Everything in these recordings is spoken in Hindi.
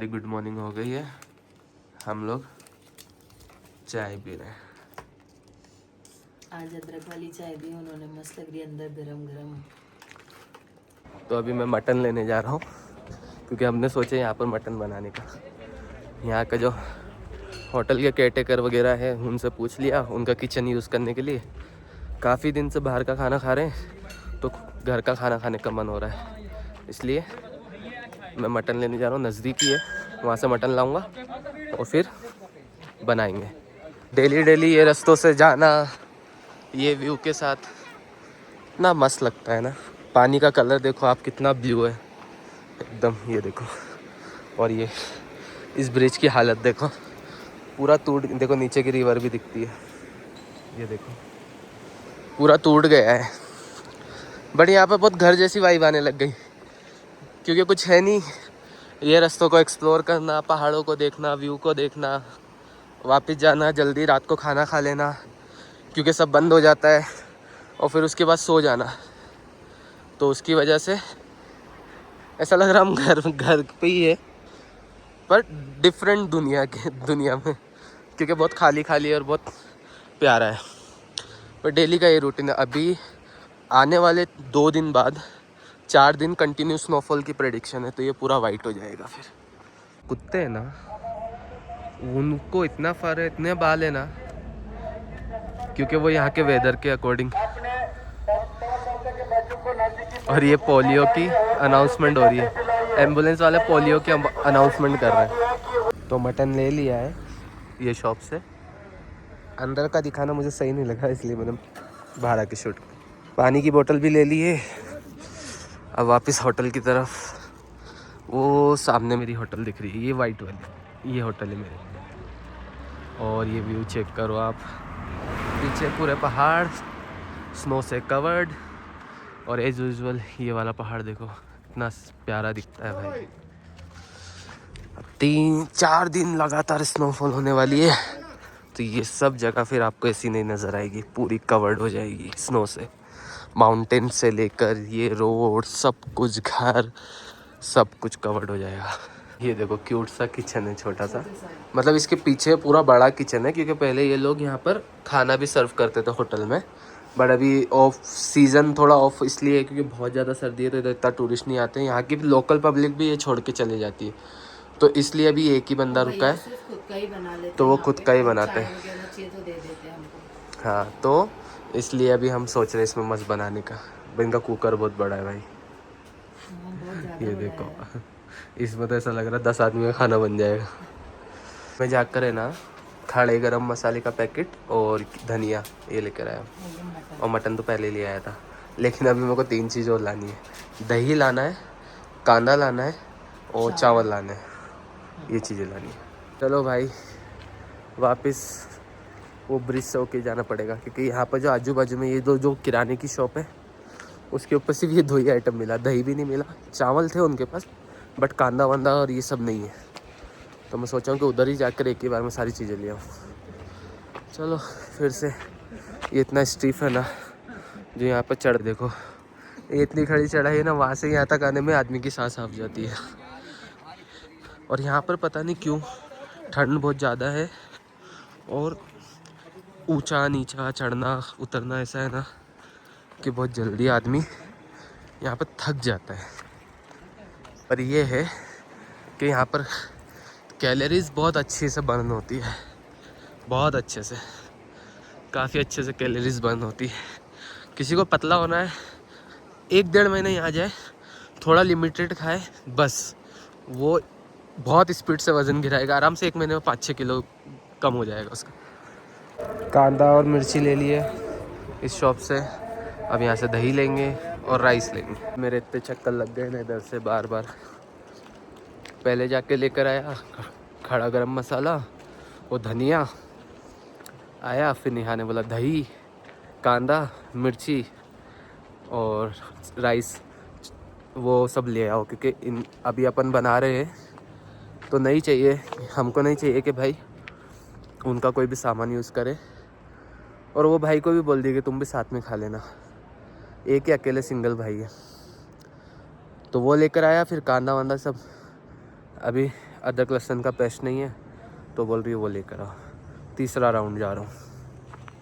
हमारी गुड मॉर्निंग हो गई है। हम लोग चाय पी रहे हैं। आज अदरक वाली चाय दी उन्होंने, मस्त लग रही है अंदर गरम गरम। तो अभी मैं मटन लेने जा रहा हूँ क्योंकि हमने सोचा यहाँ पर मटन बनाने का। यहाँ का जो होटल के केयरटेकर वगैरह है उनसे पूछ लिया उनका किचन यूज़ करने के लिए। काफ़ी दिन से बाहर का खाना खा रहे हैं तो घर का खाना खाने का मन हो रहा है, इसलिए मैं मटन लेने जा रहा हूँ। नज़दीकी है, वहाँ से मटन लाऊंगा और फिर बनाएंगे। डेली डेली ये रास्तों से जाना, ये व्यू के साथ इतना मस्त लगता है ना। पानी का कलर देखो आप, कितना ब्लू है एकदम, ये देखो। और ये इस ब्रिज की हालत देखो, पूरा टूट, देखो नीचे की रिवर भी दिखती है, ये देखो पूरा टूट गया है। बट यहाँ पे बहुत घर जैसी वाइब आने लग गई क्योंकि कुछ है नहीं। ये रास्तों को एक्सप्लोर करना, पहाड़ों को देखना, व्यू को देखना, वापस जाना, जल्दी रात को खाना खा लेना क्योंकि सब बंद हो जाता है, और फिर उसके बाद सो जाना। तो उसकी वजह से ऐसा लग रहा हम घर पे ही है, पर डिफरेंट दुनिया में, क्योंकि बहुत खाली खाली है और बहुत प्यारा है। पर डेली का ये रूटीन है। अभी आने वाले 2 दिन बाद 4 दिन कंटिन्यू स्नोफॉल की प्रेडिक्शन है, तो ये पूरा वाइट हो जाएगा। फिर कुत्ते हैं ना, उनको इतना फर है, इतने बाल है ना, क्योंकि वो यहाँ के वेदर के अकॉर्डिंग। और ये पोलियो की अनाउंसमेंट हो रही है, एम्बुलेंस वाले पोलियो की अनाउंसमेंट कर रहे हैं। तो मटन ले लिया है ये शॉप से। अंदर का दिखाना मुझे सही नहीं लगा, इसलिए मैंने बाहर आके शूट। पानी की बोतल भी ले ली है। अब वापस होटल की तरफ। वो सामने मेरी होटल दिख रही है, ये वाइट वाली, ये होटल है मेरी। और ये व्यू चेक करो आप, पीछे पूरे पहाड़ स्नो से कवर्ड। और एज यूजुअल ये वाला पहाड़ देखो इतना प्यारा दिखता है भाई। अब 3-4 दिन लगातार स्नोफॉल होने वाली है, तो ये सब जगह फिर आपको ऐसी नहीं नज़र आएगी, पूरी कवर्ड हो जाएगी स्नो से। माउंटेन से लेकर ये रोड, सब कुछ, घर, सब कुछ कवर्ड हो जाएगा। ये देखो क्यूट सा किचन है, छोटा सा। मतलब इसके पीछे पूरा बड़ा किचन है क्योंकि पहले ये लोग यहाँ पर खाना भी सर्व करते थे होटल में। बट अभी ऑफ सीज़न, थोड़ा ऑफ इसलिए है क्योंकि बहुत ज़्यादा सर्दी है, तो इधर इतना टूरिस्ट नहीं आते हैं। यहाँ की लोकल पब्लिक भी ये छोड़ के चले जाती है, तो इसलिए अभी एक ही बंदा रुका है, तो वो खुद का ही बनाते हैं। हाँ, तो इसलिए अभी हम सोच रहे हैं इसमें मस्त बनाने का। इनका कुकर बहुत बड़ा है भाई, ये देखो। इसमें तो ऐसा लग रहा है 10 आदमी का खाना बन जाएगा। मैं जाकर है ना खड़े गरम मसाले का पैकेट और धनिया ये लेकर आया, और मटन तो पहले ले आया था। लेकिन अभी मेरे को 3 चीज़ और लानी है। दही लाना है, कांदा लाना है और चावल लाना है, ये चीज़ें लानी है। चलो भाई, वापस वो ब्रिज से होके जाना पड़ेगा क्योंकि यहाँ पर जो आजू बाजू में ये जो किराने की शॉप है उसके ऊपर सिर्फ ये 2 ही आइटम मिला। दही भी नहीं मिला, चावल थे उनके पास बट कांदा वांदा और ये सब नहीं है। तो मैं सोचा हूँ कि उधर ही जाकर एक ही बार में सारी चीज़ें ले आऊँ। चलो फिर से, ये इतना स्टीफ है ना जो यहाँ पर चढ़, देखो ये इतनी खड़ी चढ़ाई है ना, वहाँ से यहाँ तक आने में आदमी की सांस हाफ जाती है। और यहाँ पर पता नहीं क्यों ठंड बहुत ज़्यादा है, और ऊंचा नीचा चढ़ना उतरना ऐसा है ना कि बहुत जल्दी आदमी यहाँ पर थक जाता है। पर ये है कि यहाँ पर कैलोरीज बहुत अच्छे से बर्न होती है, बहुत अच्छे से, काफ़ी अच्छे से कैलोरीज बर्न होती है। किसी को पतला होना है 1-1.5 महीने यहाँ जाए, थोड़ा लिमिटेड खाए, बस वो बहुत स्पीड से वज़न गिराएगा आराम से। 1 महीने में 5-6 किलो कम हो जाएगा उसका। कांदा और मिर्ची ले लिए इस शॉप से। अब यहाँ से दही लेंगे और राइस लेंगे। मेरे इतने चक्कर लग गए ना इधर से बार बार। पहले जाके लेकर आया खड़ा गरम मसाला और धनिया आया, फिर नेहा ने बोला दही, कांदा, मिर्ची और राइस, वो सब ले आओ क्योंकि इन अभी अपन बना रहे हैं तो नहीं चाहिए, हमको नहीं चाहिए कि भाई उनका कोई भी सामान यूज़ करे। और वो भाई को भी बोल दिए कि तुम भी साथ में खा लेना, एक ही अकेले सिंगल भाई है। तो वो लेकर आया, फिर कांदा वांदा सब। अभी अदरक लहसुन का पेस्ट नहीं है, तो बोल रही है वो लेकर आओ। तीसरा राउंड जा रहा हूँ।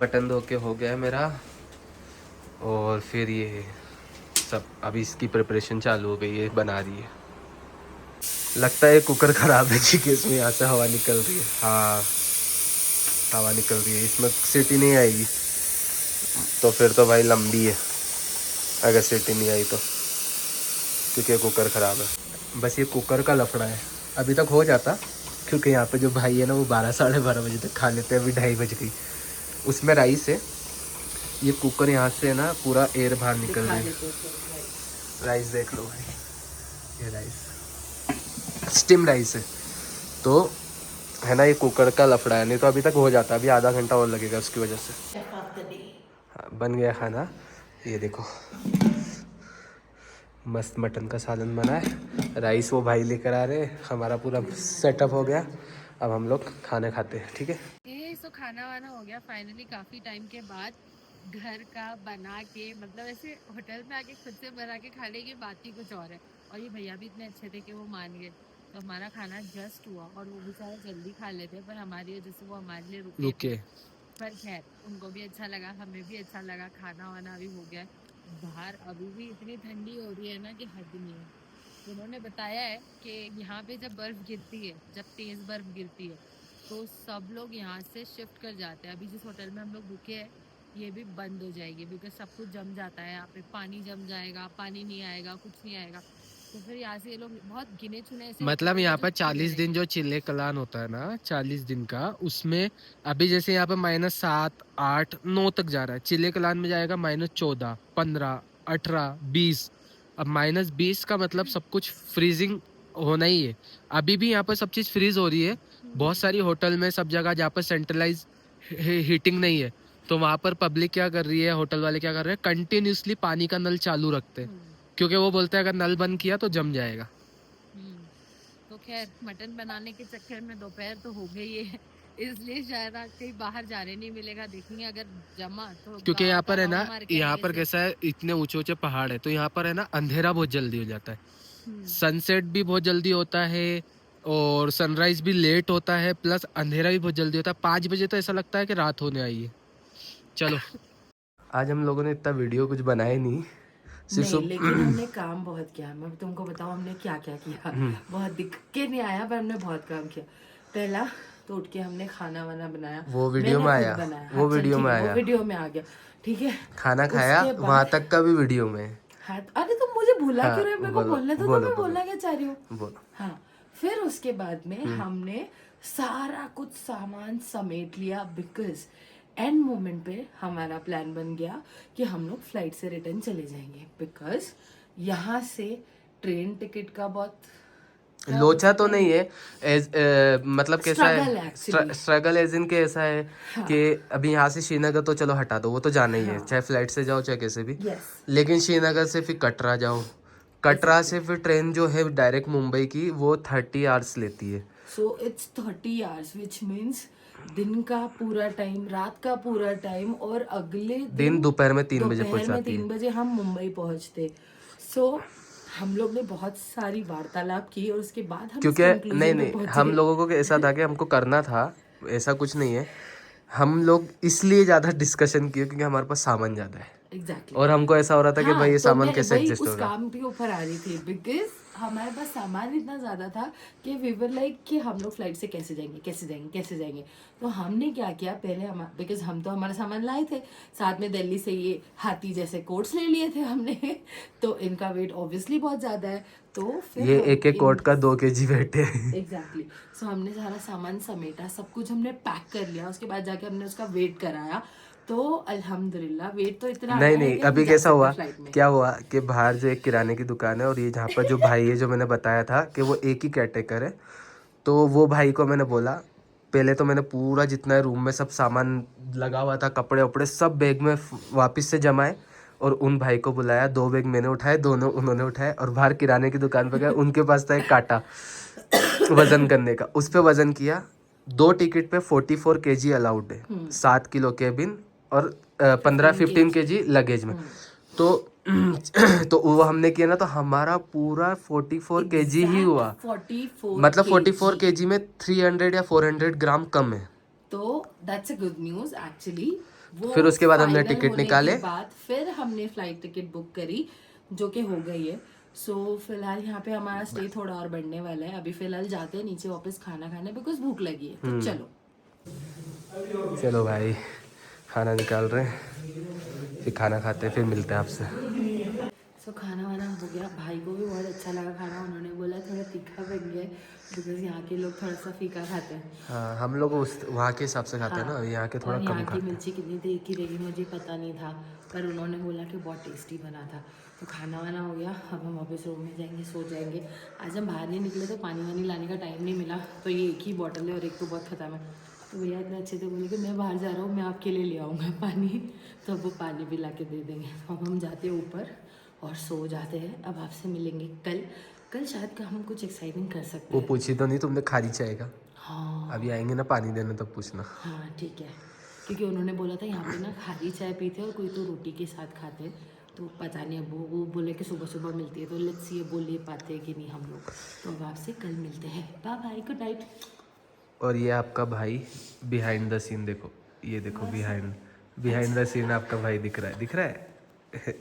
मटन धो के हो गया है मेरा, और फिर ये सब अभी इसकी प्रिपरेशन चालू हो गई है, बना रही है। लगता है कुकर ख़राब है क्योंकि इसमें यहाँ से हवा निकल रही है। हाँ, हवा निकल रही है, इसमें सीटी नहीं आएगी तो फिर तो भाई लंबी है अगर सीटी नहीं आई तो, क्योंकि कुकर ख़राब है। बस ये कुकर का लफड़ा है, अभी तक हो जाता क्योंकि यहाँ पे जो भाई है ना वो 12 साढ़े 12 बजे तक खा लेते हैं। अभी 2:30 बज गई। उसमें राइस है, ये कुकर यहाँ से ना पूरा एयर बाहर निकल रही है। राइस देख लो भाई, ये राइस स्टीम राइस है, तो है ना ये कुकर का लफड़ा है, नहीं तो अभी तक हो जाता। अभी आधा घंटा और लगेगा उसकी वजह से। हाँ, बन गया खाना। ये देखो मस्त मटन का सालन बना है, राइस वो भाई लेकर आ रहे हैं, हमारा पूरा सेटअप हो गया। अब हम लोग खाने खाते हैं, ठीक है। ये तो खाना वाना हो गया फाइनली, काफ़ी टाइम के बाद घर का बना के, मतलब ऐसे होटल में आके खुद से बना के खाने की बात ही कुछ और है। और ये भैया भी इतने अच्छे थे कि वो मान गए, तो हमारा खाना जस्ट हुआ। और वो बेचारे जल्दी खा लेते, पर हमारी वजह से वो हमारे लिए रुके। पर खैर उनको भी अच्छा लगा, हमें भी अच्छा लगा। खाना वाना भी हो गया। बाहर अभी भी इतनी ठंडी हो रही है ना कि हद नहीं है। उन्होंने बताया है कि यहाँ पे जब बर्फ़ गिरती है, जब तेज़ बर्फ़ गिरती है, तो सब लोग यहाँ से शिफ्ट कर जाते हैं। अभी जिस होटल में हम लोग रुके हैं ये भी बंद हो जाएगी, बिकॉज सब कुछ जम जाता है यहाँ पे। पानी जम जाएगा, पानी नहीं आएगा, कुछ नहीं आएगा। तो फिर यहाँ से ये लोग बहुत गिने चुने ऐसे, मतलब यहाँ पर 40 दिन जो चिल्ले कलान होता है ना, 40 दिन का, उसमें अभी जैसे यहाँ पे -7, 8, 9 तक जा रहा है। चिल्ले कलान में जाएगा -14, 15, 18, 20। अब -20 का मतलब सब कुछ फ्रीजिंग होना ही है। अभी भी यहाँ पर सब चीज़ फ्रीज हो रही है। बहुत सारी होटल में, सब जगह जहाँ पर सेंट्रलाइज हीटिंग नहीं है, तो वहाँ पर पब्लिक क्या कर रही है, होटल वाले क्या कर रहे हैं, कंटिन्यूसली पानी का नल चालू रखते हैं, क्योंकि वो बोलते हैं अगर नल बंद किया तो जम जाएगा। तो खैर मटन बनाने के चक्कर में दोपहर तो हो गई है, इसलिए शायद आज कहीं बाहर जाने नहीं मिलेगा। देखेंगे अगर जमा तो, क्योंकि यहाँ पर है ना, यहाँ पर कैसा है, इतने ऊंचे ऊंचे पहाड़ है, तो यहाँ पर है ना अंधेरा बहुत जल्दी हो जाता है। सनसेट भी बहुत जल्दी होता है और सनराइज भी लेट होता है, प्लस अंधेरा भी बहुत जल्दी होता है। 5 बजे तो ऐसा लगता है कि रात होने आई है। चलो आज हम लोगों ने इतना वीडियो कुछ बनाया नहीं, लेकिन हमने काम बहुत किया। मैं तुमको बताऊं हमने क्या क्या किया। बहुत दिख के नहीं आया, पर हमने बहुत काम किया। पहला तो उठ के हमने खाना वाना बनाया, वो वीडियो में आया, वो वीडियो में आया, वो वीडियो में आ गया, ठीक है। खाना खाया वहां तक का भी वीडियो में। हाँ, अरे तुम मुझे भूला क्यों रहे, मेरे को बोलने तो मैं बोलना क्या चाह रही हूँ। हाँ, फिर उसके बाद में हमने सारा कुछ सामान समेट लिया, बिकॉज एंड मोमेंट पे हमारा प्लान बन गया कि हम लोग फ्लाइट से रिटर्न चले जाएंगे, बिकॉज यहाँ से ट्रेन टिकट का बहुत लोचा तो नहीं है, मतलब कैसा है, स्ट्रगल एज इन के ऐसा है कि अभी यहाँ से श्रीनगर तो चलो हटा दो, वो तो जाना ही है, चाहे फ्लाइट से जाओ चाहे कैसे भी। लेकिन श्रीनगर से फिर कटरा जाओ, कटरा से फिर ट्रेन जो है डायरेक्ट मुंबई की, वो 30 आवर्स लेती है। So it's 30 hours, which means दिन का पूरा टाइम, रात का पूरा टाइम, और अगले दिन दोपहर में 3 बजे पहुंच जाती है। 3 बजे हम मुंबई पहुंचते। सो हम लोग ने बहुत सारी वार्तालाप की और उसके बाद हम, क्योंकि नहीं हम लोगों को ऐसा था कि हमको करना था, ऐसा कुछ नहीं है। हम लोग इसलिए ज्यादा डिस्कशन किए क्योंकि हमारे पास सामान ज्यादा है। Exactly. और हमको ऐसा हो रहा था कि भाई ये सामान कैसे एडजस्ट होगा। उस काम के ऊपर आ रही थी, बिकॉज हमारे पास सामान इतना ज़्यादा था कि वी वर लाइक कि हम लोग फ्लाइट से कैसे जाएंगे। तो हमने क्या किया, पहले हम, बिकॉज हम तो हमारा सामान लाए थे, साथ में दिल्ली से ये हाथी जैसे कोट्स ले लिए थे हमने तो इनका वेट ऑब्वियसली बहुत ज़्यादा है, तो फिर ये एक कोट का 2 kg वेट है। एग्जैक्टली। सो हमने सारा सामान समेटा, सब कुछ हमने पैक कर लिया, उसके बाद जाके हमने उसका वेट कराया। तो अल्हम्दुलिल्लाह वेट तो इतना नहीं अभी कैसा हुआ, क्या हुआ कि बाहर जो एक किराने की दुकान है, और ये जहाँ पर जो भाई है जो मैंने बताया था कि वो एक ही कैटेकर है, तो वो भाई को मैंने बोला, पहले तो मैंने पूरा जितना रूम में सब सामान लगा हुआ था, कपड़े वपड़े सब बैग में वापस से जमाए, और उन भाई को बुलाया, 2 बैग मैंने उठाए, दोनों उन्होंने उठाए, और बाहर किराने की दुकान पर गए, उनके पास था एक कांटा वजन करने का, उस पर वजन किया। 2 टिकट पे 44 kg अलाउड है, 7 किलो केबिन और 15-15 kg लगेज में। तो वो हमने किया ना, तो हमारा पूरा 44 kg ही हुआ। 44 मतलब 44 kg में 300 या 400 ग्राम कम है। तो that's a good news actually. वो फिर उसके बाद हमने final टिकट होने निकाले। के बाद फिर हमने फ्लाइट टिकट बुक करी, जो कि हो गई है। सो फिलहाल यहाँ पे हमारा स्टे थोड़ा और बढ़ने वाला है। अभी फिलहाल जाते हैं नीचे वापस खाना खाने, बिकॉज भूख लगी है। तो चलो भाई, खाना निकाल रहे हैं, फिर खाना खाते हैं, फिर मिलते हैं आपसे। सो खाना वाना हो गया। भाई को भी बहुत अच्छा लगा खाना। उन्होंने बोला थोड़ा तीखा बन गया, बिकॉज यहाँ के लोग थोड़ा सा फीका खाते हैं। हाँ, हम लोग उस वहाँ के हिसाब से खाते हैं ना, यहाँ के थोड़ा और कम यहाँ की खाते हैं। मिर्ची कितनी तेज की रहेगी मुझे पता नहीं था, पर उन्होंने बोला कि बहुत टेस्टी बना था। तो खाना वाना हो गया। अब हम वापस रूम में जाएंगे, सो जाएंगे। आज हम बाहर नहीं निकले तो पानी वानी लाने का टाइम नहीं मिला, तो ये एक ही बॉटल है और एक तो बहुत ख़त्म है। तो भैया इतने अच्छे थे, बोले कि मैं बाहर जा रहा हूँ, मैं आपके लिए ले आऊँगा पानी। तो अब वो पानी भी ला के दे देंगे। तो अब हम जाते हैं ऊपर और सो जाते हैं। अब आपसे मिलेंगे कल शायद का हम कुछ एक्साइटिंग कर सकते वो हैं। पूछी तो नहीं तुमने खारी चाय का? हाँ अभी आएंगे ना पानी देने, तब पूछना। हाँ ठीक है, क्योंकि उन्होंने बोला था यहाँ पे ना खाली चाय पीते और कोई तो रोटी के साथ खाते हैं। तो पता नहीं, अब वो बोले कि सुबह सुबह मिलती है, तो लेट्स सी बोल ले पाते हैं कि नहीं हम लोग। तो अब आपसे कल मिलते हैं। Bye bye, good night. और ये आपका भाई बिहाइंड द सीन देखो, ये देखो बिहाइंड द सीन आपका भाई दिख रहा है